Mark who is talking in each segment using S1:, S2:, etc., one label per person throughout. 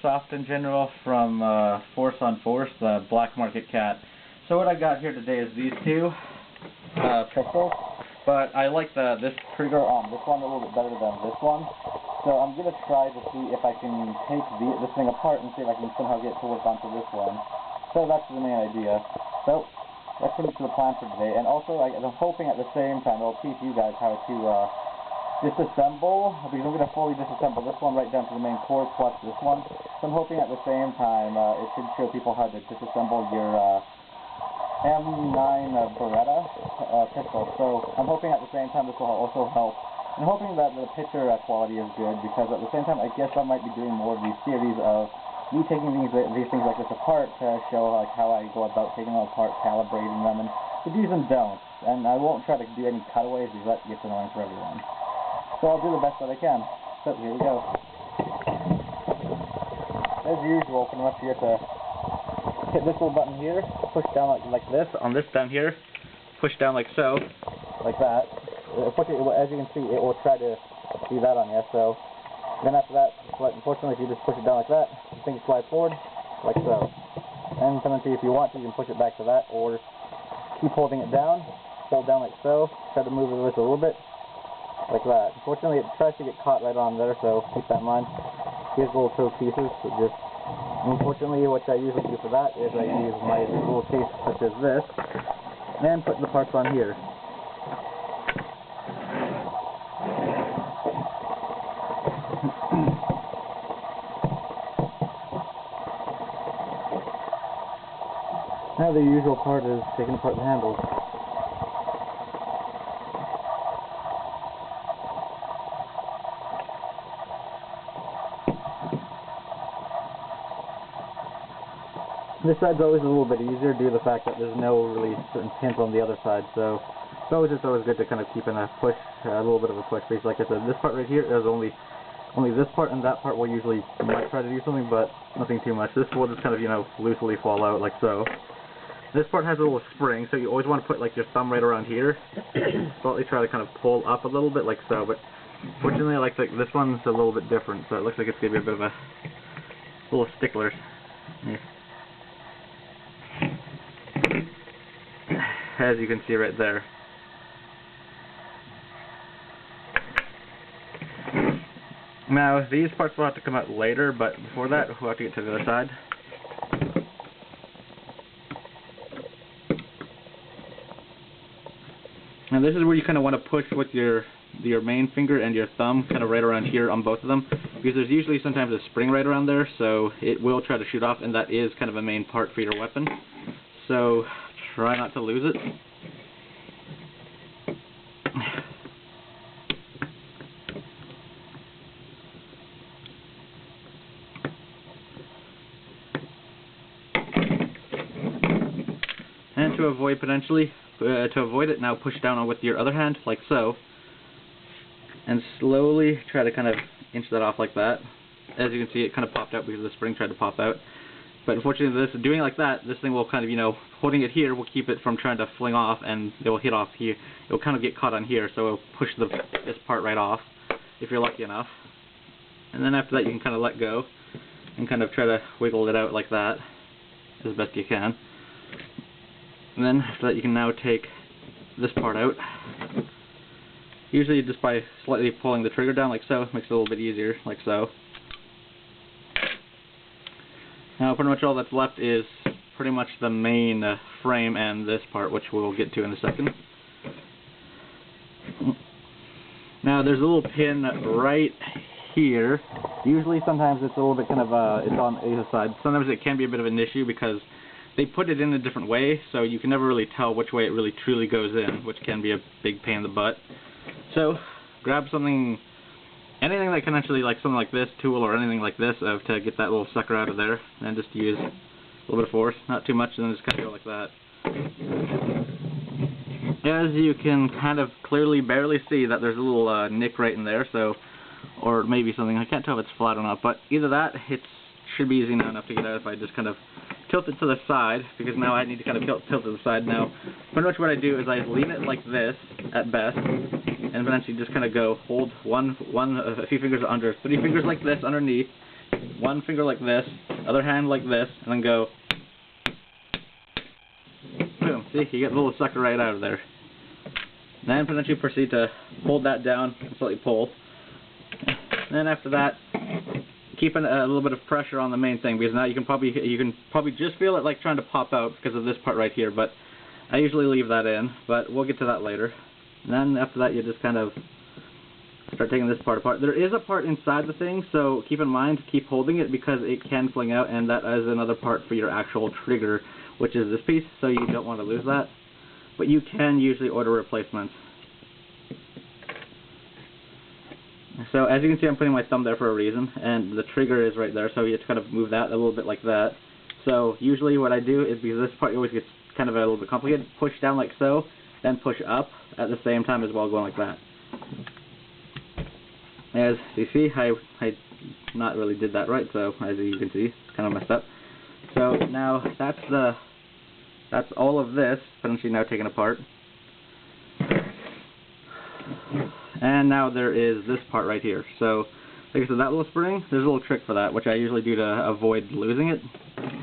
S1: airsoft in general from Force on Force, the black market cat. So what I got here today is these two pistols, but I like this trigger on this one a little bit better than this one. So I'm going to try to see if I can take this thing apart and see if I can somehow get to work onto this one. So that's the main idea. So that's pretty much the plan for today. And also I'm hoping at the same time I'll teach you guys how to disassemble, because I'm going to fully disassemble this one right down to the main core plus this one. So I'm hoping at the same time it should show people how to disassemble your M9 Beretta pistol. So I'm hoping at the same time this will also help. I'm hoping that the picture quality is good, because at the same time I guess I might be doing more of these series of me taking these things like this apart to show like how I go about taking them apart, calibrating them, and the do's and don'ts. And I won't try to do any cutaways because that gets annoying for everyone. So I'll do the best that I can. So here we go. As usual, pretty much you have to hit this little button here, push down like this, on this down here, push down like so, like that. As you can see, it will try to do that on you. So then after that, unfortunately, if you just push it down like that, the thing slides forward, like so. And penalty, if you want to, you can push it back to that, or keep holding it down, hold down like so, try to move it a little bit, like that. Unfortunately, it tries to get caught right on there, so keep that in mind. Here's little toe pieces, so just, unfortunately, what I usually do for that is I use my little case such as this, and put the parts on here. Now the usual part is taking apart the handles. This side's always a little bit easier due to the fact that there's no really certain pins on the other side, so it's always good to kind of keep in a push, a little bit of a push. Because like I said, this part right here is only this part, and that part will usually might try to do something, but nothing too much. This will just kind of, you know, loosely fall out like so. This part has a little spring, so you always want to put like your thumb right around here. Slightly try to kind of pull up a little bit like so, but fortunately like this one's a little bit different, so it looks like it's going to be a bit of a little stickler. Yeah. As you can see right there. Now these parts will have to come out later, but before that we'll have to get to the other side. Now this is where you kind of want to push with your main finger and your thumb kind of right around here on both of them, because there's usually sometimes a spring right around there, so it will try to shoot off, and that is kind of a main part for your weapon. So try not to lose it. And to avoid it, now push down with your other hand, like so, and slowly try to kind of inch that off like that. As you can see, it kind of popped out because the spring tried to pop out. But unfortunately, doing it like that, this thing will kind of, you know, holding it here will keep it from trying to fling off, and it will hit off here. It will kind of get caught on here, so it will push this part right off, if you're lucky enough. And then after that, you can kind of let go, and kind of try to wiggle it out like that, as best you can. And then after that, you can now take this part out. Usually just by slightly pulling the trigger down like so, makes it a little bit easier, like so. Now pretty much all that's left is pretty much the main frame and this part, which we'll get to in a second. Now there's a little pin right here. Usually sometimes it's a little bit kind of, it's on either side. Sometimes it can be a bit of an issue because they put it in a different way, so you can never really tell which way it really truly goes in, which can be a big pain in the butt. So grab something, anything that can actually, like something like this tool or anything like this, to get that little sucker out of there, and just use a little bit of force, not too much, and then just kind of go like that. As you can kind of clearly barely see that there's a little nick right in there, so, or maybe something, I can't tell if it's flat or not, but either that, it should be easy enough to get out if I just kind of tilt it to the side, because now I need to kind of tilt to the side. Now, pretty much what I do is I lean it like this at best, and eventually just kind of go hold a few fingers under, 3 fingers like this underneath, one finger like this, other hand like this, and then go boom. See, you get the little sucker right out of there. Then you proceed to hold that down and slightly pull. Then after that, keeping a little bit of pressure on the main thing, because now you can probably just feel it like trying to pop out because of this part right here, but I usually leave that in, but we'll get to that later. And then after that, you just kind of start taking this part apart. There is a part inside the thing, so keep in mind to keep holding it because it can fling out, and that is another part for your actual trigger, which is this piece, so you don't want to lose that. But you can usually order replacements. So as you can see, I'm putting my thumb there for a reason, and the trigger is right there, so you have to kind of move that a little bit like that. So usually what I do is, because this part always gets kind of a little bit complicated, push down like so, then push up at the same time as well, going like that. As you see, I not really did that right, so as you can see, it's kind of messed up. So now that's all of this, potentially now taken apart. And now there is this part right here. So, like I said, that little spring, there's a little trick for that, which I usually do to avoid losing it.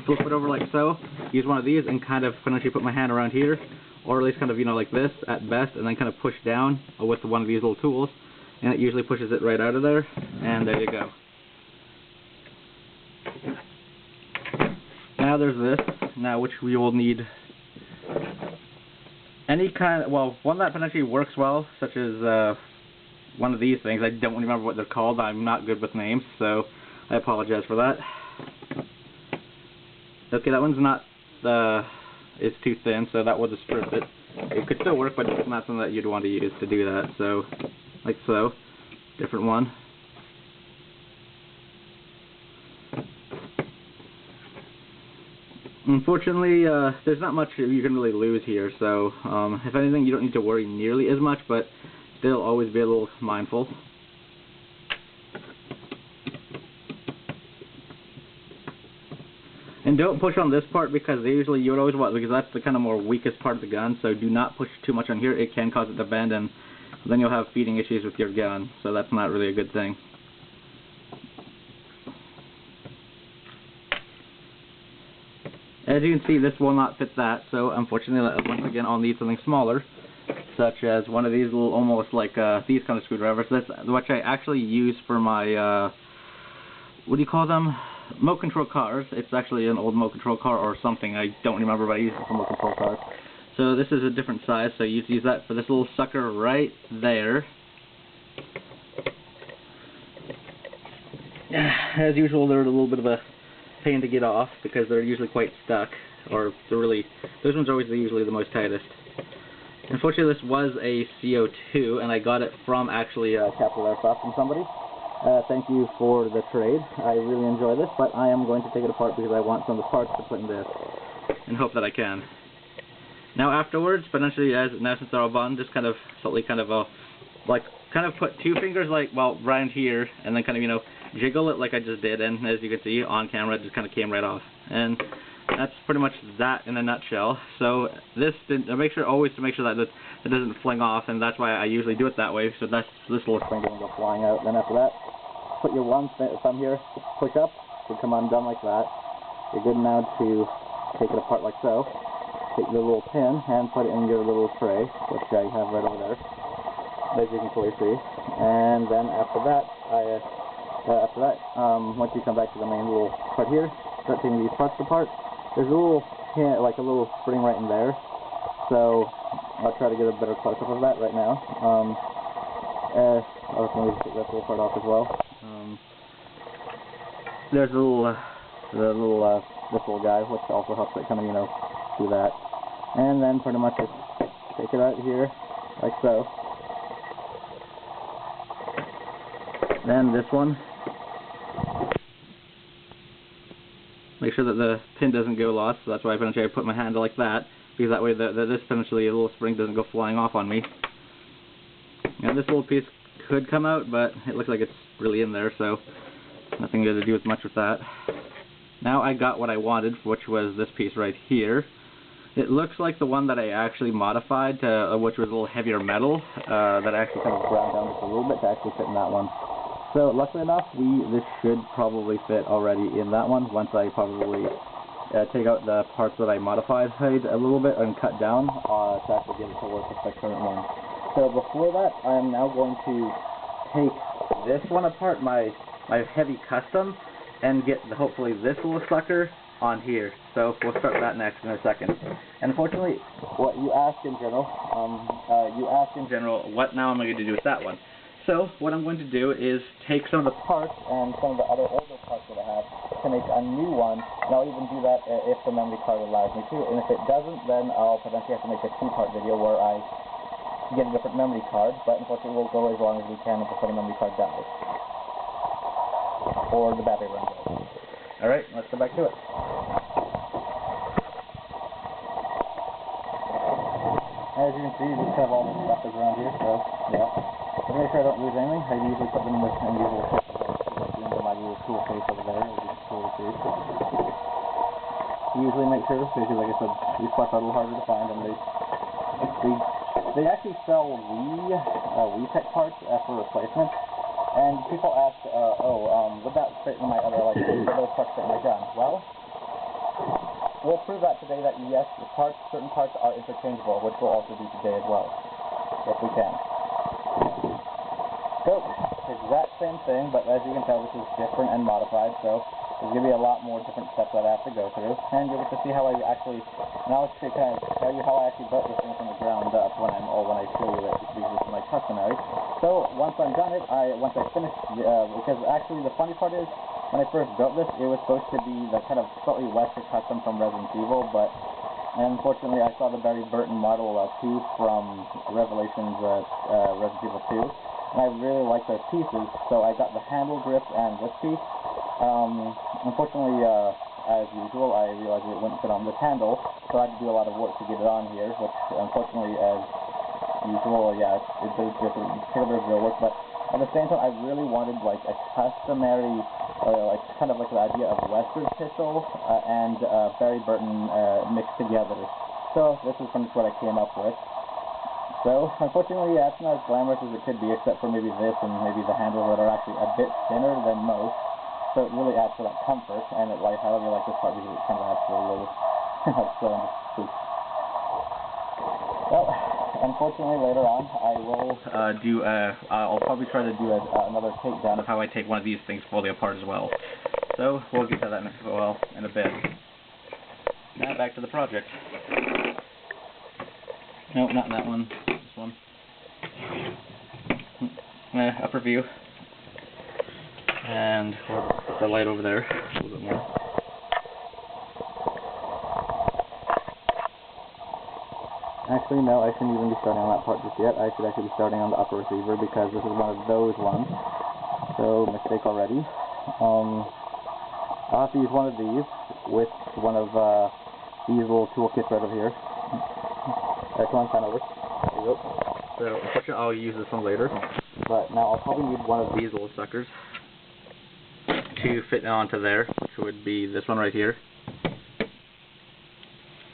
S1: Flip it over like so, use one of these and kind of potentially put my hand around here, or at least kind of, like this at best, and then kind of push down with one of these little tools, and it usually pushes it right out of there, and there you go. Now there's this, now which we will need any kind of, well, one that potentially works well, such as one of these things. I don't remember what they're called. I'm not good with names, so I apologize for that. Okay, that one's not, it's too thin, so that will just strip it. It could still work, but it's not something that you'd want to use to do that, so, like so. Different one. Unfortunately, there's not much you can really lose here, so if anything, you don't need to worry nearly as much, but still always be a little mindful. And don't push on this part, because usually you would always want, because that's the kind of more weakest part of the gun, so do not push too much on here. It can cause it to bend, and then you'll have feeding issues with your gun, so that's not really a good thing. As you can see, this will not fit that, so unfortunately, once again, I'll need something smaller, such as one of these little, almost like these kind of screwdrivers. That's what I actually use for my, what do you call them? Remote control cars. It's actually an old remote control car or something. I don't remember, but I use it for remote control cars. So this is a different size, so you use that for this little sucker right there. As usual, they're a little bit of a pain to get off because they're usually quite stuck, or they're really, those ones are always usually the most tightest. Unfortunately, this was a CO2, and I got it from actually Capital Airsoft from somebody. Thank you for the trade. I really enjoy this, but I am going to take it apart because I want some of the parts to put in this, and hope that I can. Now afterwards, potentially, now since they're all bond, just kind of slightly kind of put two fingers right here, and then kind of jiggle it like I just did, and as you can see on camera, it just kind of came right off. And that's pretty much that in a nutshell. So this, make sure that it doesn't fling off, and that's why I usually do it that way. So that's this little thing doesn't go flying out. Then after that, put your one thumb here, push up, it will come undone like that. You're good now to take it apart like so. Take the little pin and put it in your little tray, which I have right over there, as you can clearly see. And then after that, once you come back to the main little part here, start taking these parts apart. There's a little pin, like a little spring right in there. So I'll try to get a better close-up of that right now. I'll maybe take that little part off as well. There's a little, this little guy, which also helps it kind of, do that. And then pretty much just take it out here, like so. Then this one. Make sure that the pin doesn't go lost, so that's why I put my hand like that, because that way this potentially a little spring doesn't go flying off on me. Now this little piece could come out, but it looks like it's really in there, so nothing to do much with that. Now I got what I wanted, which was this piece right here. It looks like the one that I actually modified to, which was a little heavier metal, that I actually kind of ground down just a little bit to actually fit in that one. So luckily enough, this should probably fit already in that one once I probably take out the parts that I modified a little bit and cut down to actually get it to work with the current one. So before that, I am now going to take this one apart, my heavy custom, and get hopefully this little sucker on here. So we'll start that next in a second. And unfortunately, what you asked in general, what now am I going to do with that one? So what I'm going to do is take some of the parts and some of the other older parts that I have to make a new one, and I'll even do that if the memory card allows me to, and if it doesn't, then I'll potentially have to make a two-part video where I get a different memory card, but unfortunately we'll go as long as we can before the memory card dies. Or the battery runs out. Alright, let's go back to it. As you can see, just kind of all this stuff is around here, so yeah. To make sure I don't lose anything, I usually put them in these little kits into my little tool case over there, as you can totally see. Usually make sure, because like I said, these parts are a little harder to find, and they actually sell Wii-Tech parts for replacement. And people ask, would that fit in my other, would those parts fit in my gun? Well, we'll prove that today that yes, certain parts are interchangeable, which will also be today as well, if we can. So, exact same thing, but as you can tell, this is different and modified, so there's going to be a lot more different steps that I have to go through, and you'll get to see how I actually, and I'll actually kind of tell you how I actually built this thing from the ground up when I show you that this is my customary. So, once I'm done once I finish, because actually the funny part is, when I first built this, it was supposed to be the kind of slightly lesser custom from Resident Evil, but unfortunately I saw the Barry Burton Model 2 from Revelations Resident Evil 2, and I really like those pieces, so I got the handle grip and this piece. Unfortunately, as usual, I realized it wouldn't fit on this handle, so I had to do a lot of work to get it on here, which unfortunately, as usual, yeah, it does take a bit of real work, but at the same time, I really wanted like a customary, kind of like the idea of Western pistol and Barry Burton mixed together. So this is pretty much what I came up with. So unfortunately, yeah, it's not as glamorous as it could be, except for maybe this and maybe the handles that are actually a bit thinner than most. So it really adds to that comfort, and I really like this part because it kind of adds to a little boost. Well, unfortunately, later on, I will I'll probably try to do another takedown of how I take one of these things fully apart as well. So we'll get to that in a bit. Now back to the project. No, not in that one. This one. Upper view. And we'll put the light over there a little bit more. Actually, no, I shouldn't even be starting on that part just yet. I should actually be starting on the upper receiver because this is one of those ones. So, mistake already. I'll have to use one of these with one of these little toolkits right over here. Come on, sign over. There you go. So, unfortunately, I'll use this one later. But now I'll probably need one of these little suckers to fit onto there, which would be this one right here.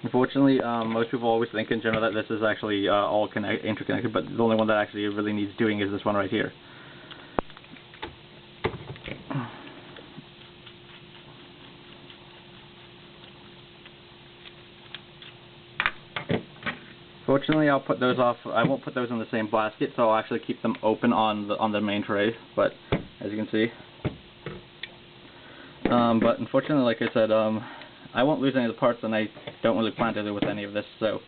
S1: Unfortunately, most people always think in general that this is actually all interconnected, but the only one that actually really needs doing is this one right here. Fortunately, I'll put those off. I won't put those in the same basket, so I'll actually keep them open on the main tray. But as you can see, but unfortunately, like I said, I won't lose any of the parts, and I don't really plan to do with any of this. So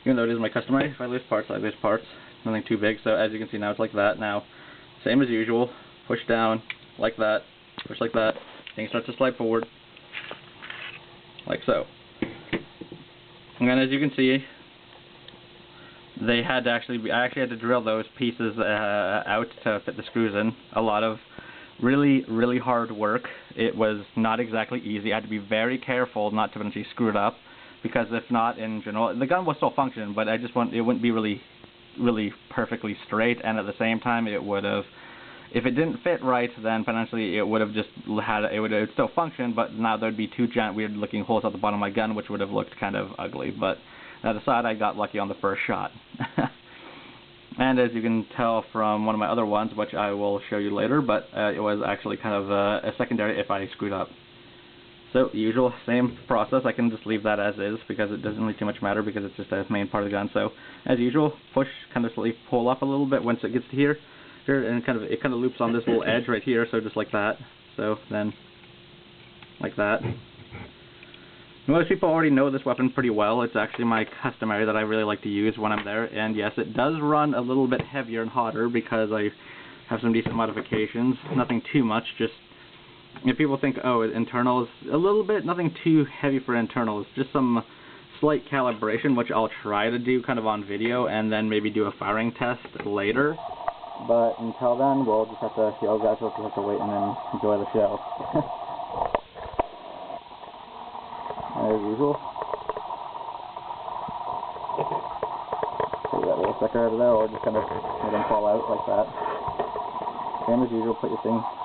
S1: even though it is my customary, if I lose parts, I lose parts. Nothing too big. So as you can see now, it's like that. Now, same as usual. Push down like that. Push like that. Things start to slide forward, like so. And then as you can see, I actually had to drill those pieces out to fit the screws in. A lot of really, really hard work. It was not exactly easy. I had to be very careful not to eventually screw it up, because if not, in general, the gun will still function, but it wouldn't be really, really perfectly straight. And at the same time, it would have, if it didn't fit right, then potentially it would have just it would still function, but now there'd be two giant weird-looking holes at the bottom of my gun, which would have looked kind of ugly. But that aside, I got lucky on the first shot. And as you can tell from one of my other ones, which I will show you later, but it was actually kind of a secondary if I screwed up. So, usual, same process. I can just leave that as is because it doesn't really too much matter because it's just a main part of the gun. So, as usual, push, kind of slowly pull up a little bit once it gets to here, and it kind of loops on this little edge right here, so just like that. So, then, like that. Most people already know this weapon pretty well. It's actually my customary that I really like to use when I'm there, and yes, it does run a little bit heavier and hotter because I have some decent modifications. Nothing too much, just if people think, oh, internals, a little bit, nothing too heavy for internals, just some slight calibration, which I'll try to do kind of on video, and then maybe do a firing test later. But until then, we'll just have to, you guys will just have to wait and then enjoy the show. As usual. Take that little sucker out of there, or just kind of let them fall out like that. Same as usual, put your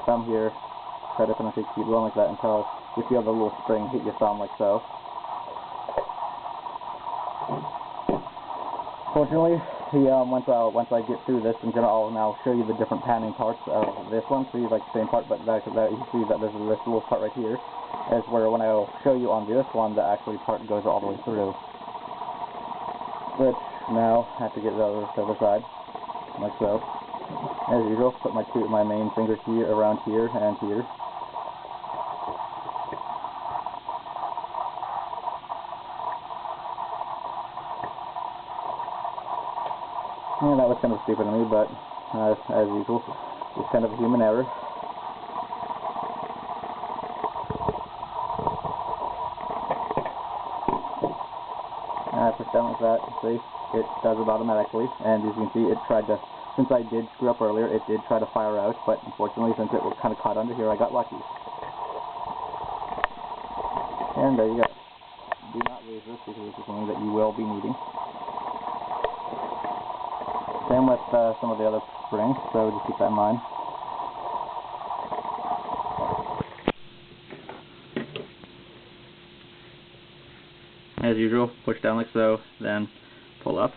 S1: thumb here, try to kind of keep going like that until you feel the little spring hit your thumb like so. Fortunately, once I get through this, I'm gonna now show you the different panning parts of this one. So you like the same part, but that you see that there's this little part right here. Is where when I'll show you on this one, the actual part goes all the way through. Which now I have to get it over to the other side, like so. As usual, put my main finger here, around here, and here. And that was kind of stupid of me, but as usual, it's kind of a human error. Push down like that, see, it does it automatically, and as you can see, it tried to, since I did screw up earlier, it did try to fire out, but unfortunately, since it was kind of caught under here, I got lucky. And there you go. Do not lose this, because this is something that you will be needing. Same with some of the other springs, so just keep that in mind. As usual, push down like so, then pull up.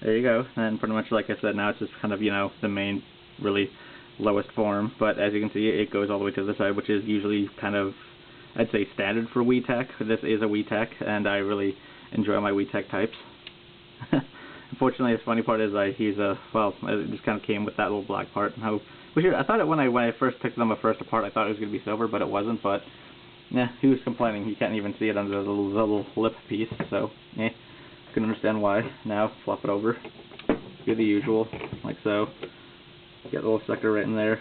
S1: There you go. And pretty much like I said, now it's just kind of, you know, the main, really lowest form. But as you can see, it goes all the way to the side, which is usually kind of, I'd say, standard for WeTech. This is a WeTech, and I really enjoy my WeTech types. Unfortunately, the funny part is it just kind of came with that little black part. I thought it when I first took them apart, I thought it was going to be silver, but it wasn't. But yeah, he was complaining. You can't even see it under the little lip piece, so yeah, I can understand why. Now flop it over. Do the usual, like so. Get the little sucker right in there,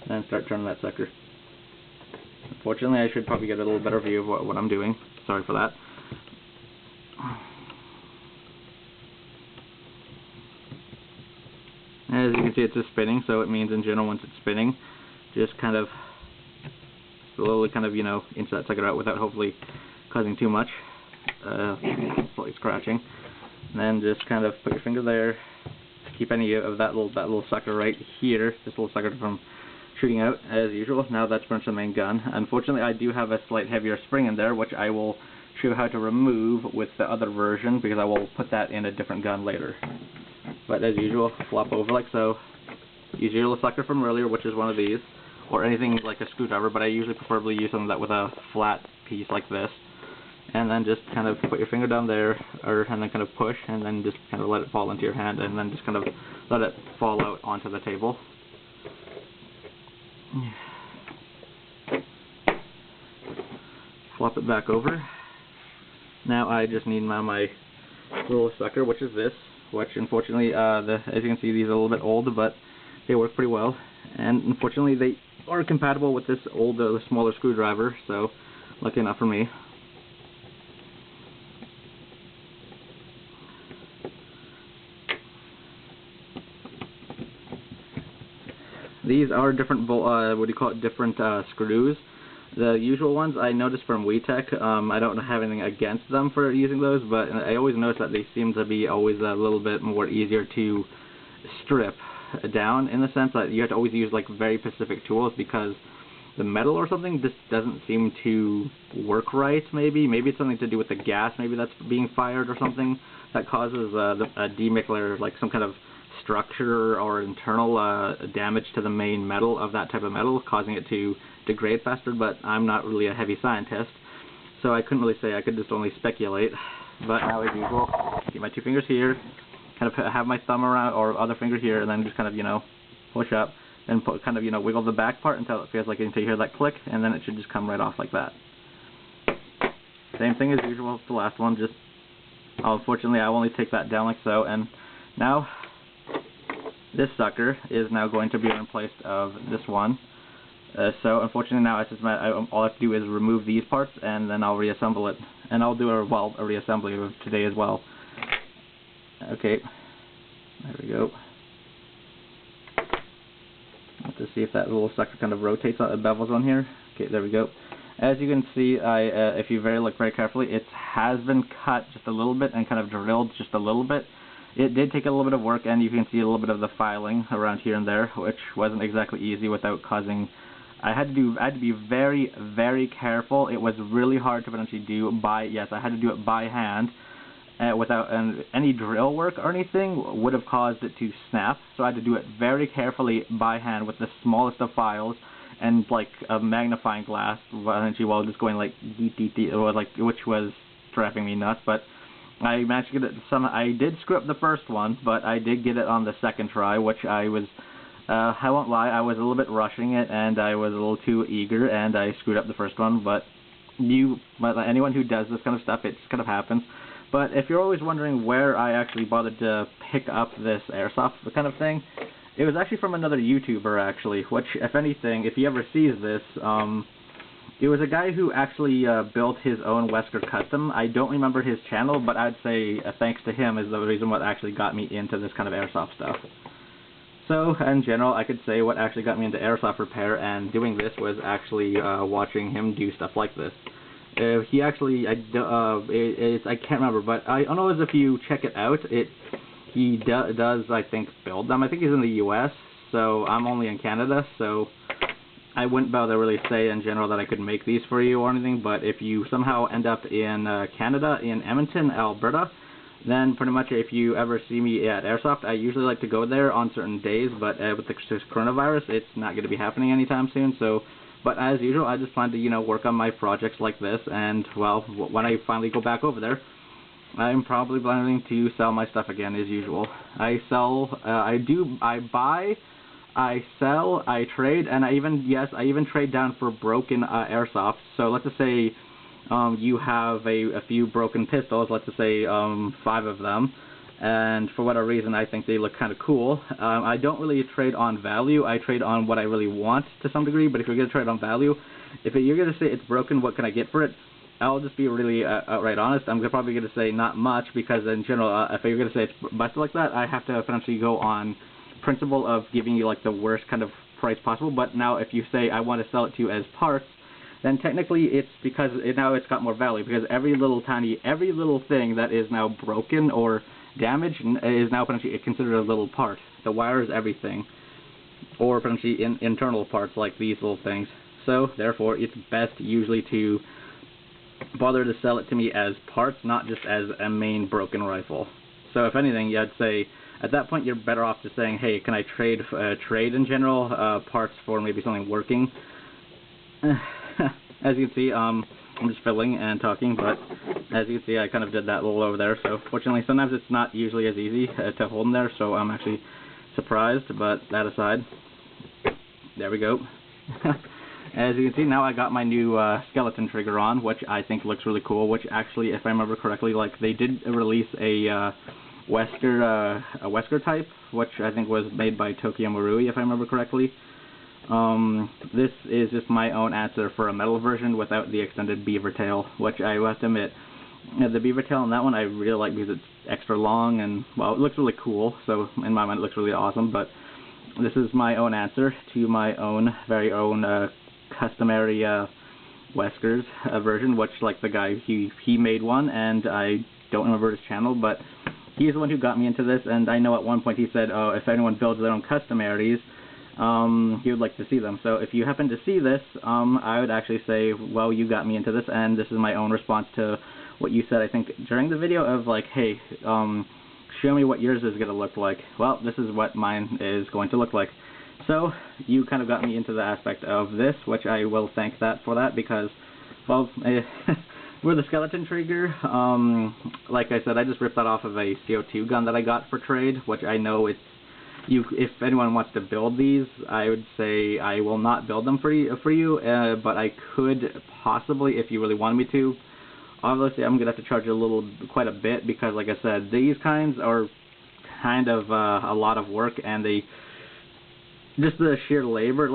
S1: and start turning that sucker. Unfortunately, I should probably get a little better view of what I'm doing. Sorry for that. As you can see, it's just spinning, so it means in general once it's spinning, just kind of slowly you know, inch that sucker out without hopefully causing too much, slightly scratching. And then just kind of put your finger there, keep any of that little sucker right here, this little sucker from shooting out as usual. Now that's pretty much the main gun. Unfortunately, I do have a slight heavier spring in there, which I will show you how to remove with the other version, because I will put that in a different gun later. But as usual, flop over like so. Use your little sucker from earlier, which is one of these, or anything like a screwdriver, but I usually preferably use something that with a flat piece like this. And then just kind of put your finger down there, and then kind of push, and then just kind of let it fall into your hand, and then just kind of let it fall out onto the table. Flop it back over. Now I just need my little sucker, which is this, which unfortunately, as you can see, these are a little bit old, but they work pretty well. And unfortunately, they are compatible with this old, smaller screwdriver, so lucky enough for me. These are different, different screws. The usual ones I noticed from WeTech, I don't have anything against them for using those, but I always notice that they seem to be always a little bit more easier to strip down, in the sense that you have to always use like very specific tools, because the metal or something just doesn't seem to work right. Maybe it's something to do with the gas. Maybe that's being fired or something that causes a demicler, like some kind of structure or internal damage to the main metal of that type of metal, causing it to degrade faster. But I'm not really a heavy scientist, so I couldn't really say. I could just only speculate. But now, as usual, keep my two fingers here, kind of have my thumb around or other finger here, and then just kind of, you know, push up and kind of, you know, wiggle the back part until it feels like, until you hear that click, and then it should just come right off like that. Same thing as usual as the last one, just unfortunately I will only take that down like so, and now this sucker is now going to be in place of this one. So unfortunately now it's just all I have to do is remove these parts, and then I'll reassemble it, and I'll do a reassembly of today as well. Okay, there we go. To see if that little sucker kind of rotates out the bevels on here. Okay, there we go. As you can see, if you look very carefully, it has been cut just a little bit and kind of drilled just a little bit. It did take a little bit of work, and you can see a little bit of the filing around here and there, which wasn't exactly easy without causing. I had to be very, very careful. It was really hard to potentially do I had to do it by hand. Without any drill work or anything would have caused it to snap, so I had to do it very carefully by hand with the smallest of files and like a magnifying glass, while just going like deep, or like, which was driving me nuts. But I managed to get it. I did screw up the first one, but I did get it on the second try, which I won't lie, I was a little bit rushing it, and I was a little too eager, and I screwed up the first one. But anyone who does this kind of stuff, it just kind of happens. But if you're always wondering where I actually bothered to pick up this airsoft kind of thing, it was actually from another YouTuber, actually, which, if anything, if he ever sees this, it was a guy who actually built his own Wesker Custom. I don't remember his channel, but I'd say thanks to him is the reason what actually got me into this kind of airsoft stuff. So, in general, I could say what actually got me into airsoft repair and doing this was actually watching him do stuff like this. He actually, I can't remember, but I don't know if you check it out, he does, I think, build them. I think he's in the U.S., so I'm only in Canada, so I wouldn't bother really say in general that I could make these for you or anything, but if you somehow end up in Canada, in Edmonton, Alberta, then pretty much if you ever see me at Airsoft, I usually like to go there on certain days, but with the coronavirus, it's not going to be happening anytime soon, so. But as usual, I just plan to, you know, work on my projects like this, and, well, when I finally go back over there, I'm probably planning to sell my stuff again as usual. I sell, I buy, I sell, I trade, and I even trade down for broken airsoft. So let's just say you have a few broken pistols, let's just say 5 of them, and for whatever reason I think they look kind of cool. I don't really trade on value, I trade on what I really want to some degree, but if you're going to trade on value, if you're going to say it's broken, what can I get for it? I'll just be really outright honest. I'm probably going to say not much, because in general, if you're going to say it's busted like that, I have to essentially go on principle of giving you like the worst kind of price possible. But now if you say I want to sell it to you as parts, then technically it's because now it's got more value, because every little thing that is now broken or damaged is now potentially considered a little part. The wires, everything, or potentially internal parts like these little things. So therefore, it's best usually to bother to sell it to me as parts, not just as a main broken rifle. So if anything, I'd say at that point you're better off just saying, hey, can I trade in general parts for maybe something working? As you can see, I'm just filling and talking, but as you can see, I kind of did that little over there. So fortunately, sometimes it's not usually as easy to hold them there, so I'm actually surprised. But that aside, there we go. As you can see, now I got my new skeleton trigger on, which I think looks really cool. Which actually, if I remember correctly, like they did release a Wesker type, which I think was made by Tokyo Marui, if I remember correctly. This is just my own answer for a metal version without the extended beaver tail, which I have to admit, the beaver tail on that one I really like because it's extra long and, well, it looks really cool, so in my mind it looks really awesome. But this is my own answer to my own, very own customary Weskers version, which, like, the guy, he made one, and I don't remember his channel, but he's the one who got me into this. And I know at one point he said, oh, if anyone builds their own customaries, he would like to see them. So if you happen to see this, I would actually say, well, you got me into this, and this is my own response to what you said, I think, during the video of like, hey, show me what yours is going to look like. Well, this is what mine is going to look like. So you kind of got me into the aspect of this, which I will thank that for that, because, well, we're the skeleton trigger. Like I said, I just ripped that off of a CO2 gun that I got for trade, which I know it's, if anyone wants to build these, I would say I will not build them for you, but I could possibly, if you really wanted me to. Obviously, I'm gonna have to charge quite a bit, because, like I said, these kinds are kind of a lot of work, and just the sheer labor.